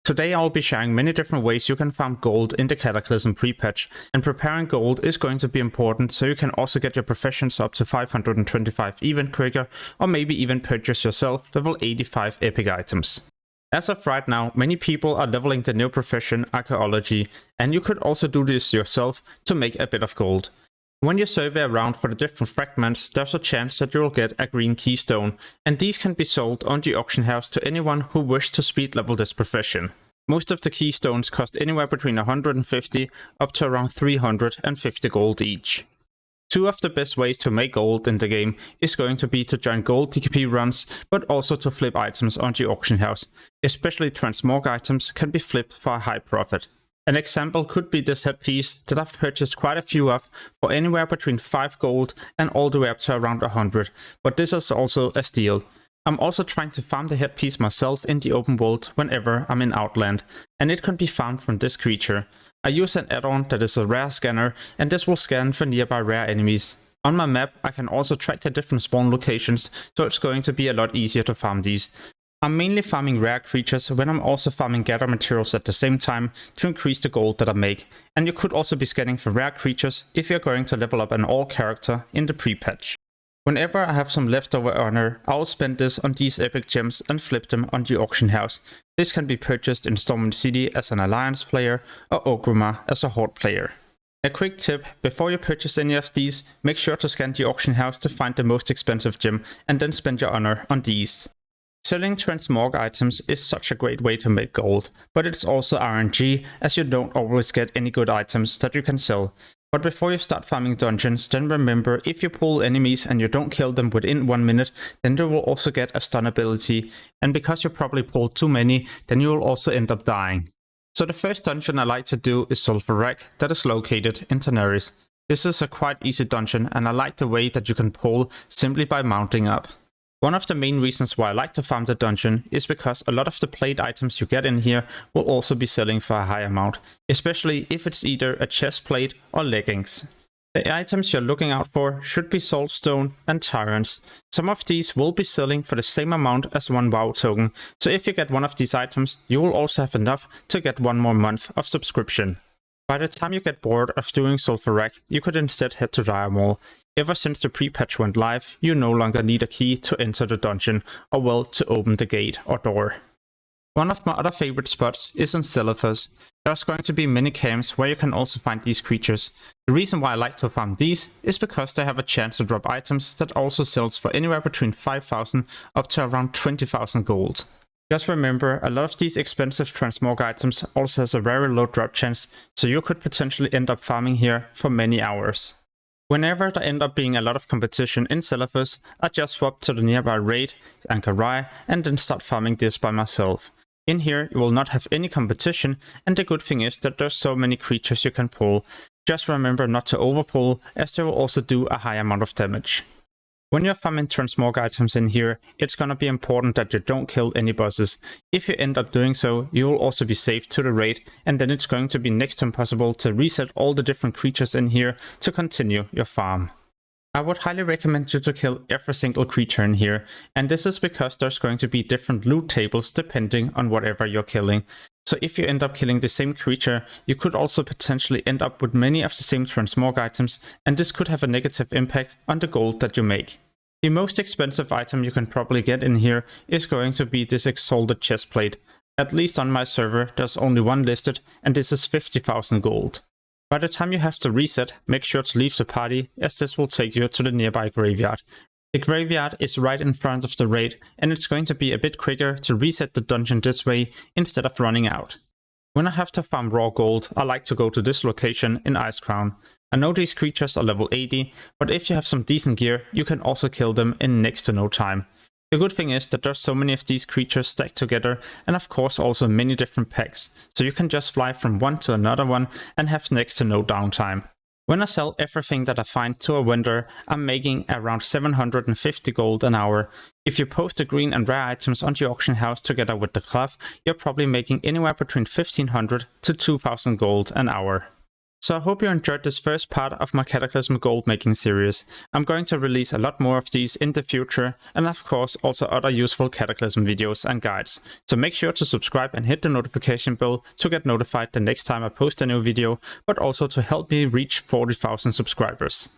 Today I'll be sharing many different ways you can farm gold in the Cataclysm pre-patch, and preparing gold is going to be important so you can also get your professions up to 525 even quicker, or maybe even purchase yourself level 85 epic items. As of right now, many people are leveling the new profession archaeology, and you could also do this yourself to make a bit of gold. When you survey around for the different fragments, there's a chance that you'll get a green keystone, and these can be sold on the auction house to anyone who wishes to speed level this profession. Most of the keystones cost anywhere between 150 up to around 350 gold each. Two of the best ways to make gold in the game is going to be to join gold TKP runs, but also to flip items on the auction house. Especially transmog items can be flipped for a high profit. An example could be this headpiece that I've purchased quite a few of for anywhere between 5 gold and all the way up to around 100, but this is also a steal. I'm also trying to farm the headpiece myself in the open world whenever I'm in Outland, and it can be farmed from this creature. I use an add-on that is a rare scanner, and this will scan for nearby rare enemies. On my map I can also track the different spawn locations, so it's going to be a lot easier to farm these. I'm mainly farming rare creatures when I'm also farming gather materials at the same time to increase the gold that I make, and you could also be scanning for rare creatures if you're going to level up an all character in the pre-patch. Whenever I have some leftover honor, I'll spend this on these epic gems and flip them on the auction house. This can be purchased in Stormwind City as an alliance player or Ogrima as a horde player. A quick tip, before you purchase any of these, make sure to scan the auction house to find the most expensive gem and then spend your honor on these. Selling transmog items is such a great way to make gold, but it's also RNG as you don't always get any good items that you can sell. But before you start farming dungeons, then remember, if you pull enemies and you don't kill them within 1 minute, then you will also get a stun ability, and because you probably pulled too many, then you will also end up dying. So the first dungeon I like to do is Sulfur Wreck, that is located in Tanaris. This is a quite easy dungeon, and I like the way that you can pull simply by mounting up. One of the main reasons why I like to farm the dungeon is because a lot of the plate items you get in here will also be selling for a high amount, especially if it's either a chest plate or leggings. The items you're looking out for should be Saltstone and Tyrants. Some of these will be selling for the same amount as one WoW token, so if you get one of these items, you will also have enough to get 1 more month of subscription. By the time you get bored of doing Sulfur Wreck, you could instead head to Dire Mall. Ever since the pre-patch went live, you no longer need a key to enter the dungeon, or well, to open the gate or door. One of my other favorite spots is in Celebes. There's going to be many camps where you can also find these creatures. The reason why I like to farm these is because they have a chance to drop items that also sells for anywhere between 5,000 up to around 20,000 gold. Just remember, a lot of these expensive transmog items also has a very low drop chance, so you could potentially end up farming here for many hours. Whenever there end up being a lot of competition in Celebes, I just swap to the nearby raid, Ankarai, and then start farming this by myself. In here you will not have any competition, and the good thing is that there's so many creatures you can pull. Just remember not to overpull, as they will also do a high amount of damage. When you're farming transmog items in here, it's gonna be important that you don't kill any bosses. If you end up doing so, you will also be safe to the raid, and then it's going to be next to impossible to reset all the different creatures in here to continue your farm. I would highly recommend you to kill every single creature in here, and this is because there's going to be different loot tables depending on whatever you're killing. So if you end up killing the same creature, you could also potentially end up with many of the same transmog items, and this could have a negative impact on the gold that you make. The most expensive item you can probably get in here is going to be this exalted chestplate. At least on my server there's only one listed, and this is 50,000 gold. By the time you have to reset, make sure to leave the party, as this will take you to the nearby graveyard. The graveyard is right in front of the raid, and it's going to be a bit quicker to reset the dungeon this way instead of running out. When I have to farm raw gold, I like to go to this location in Icecrown. I know these creatures are level 80, but if you have some decent gear, you can also kill them in next to no time. The good thing is that there's so many of these creatures stacked together, and of course also many different packs, so you can just fly from one to another one and have next to no downtime. When I sell everything that I find to a vendor, I'm making around 750 gold an hour. If you post the green and rare items on the auction house together with the cloth, you're probably making anywhere between 1500 to 2000 gold an hour. So I hope you enjoyed this first part of my Cataclysm gold making series. I'm going to release a lot more of these in the future, and of course also other useful Cataclysm videos and guides. So make sure to subscribe and hit the notification bell to get notified the next time I post a new video, but also to help me reach 40,000 subscribers.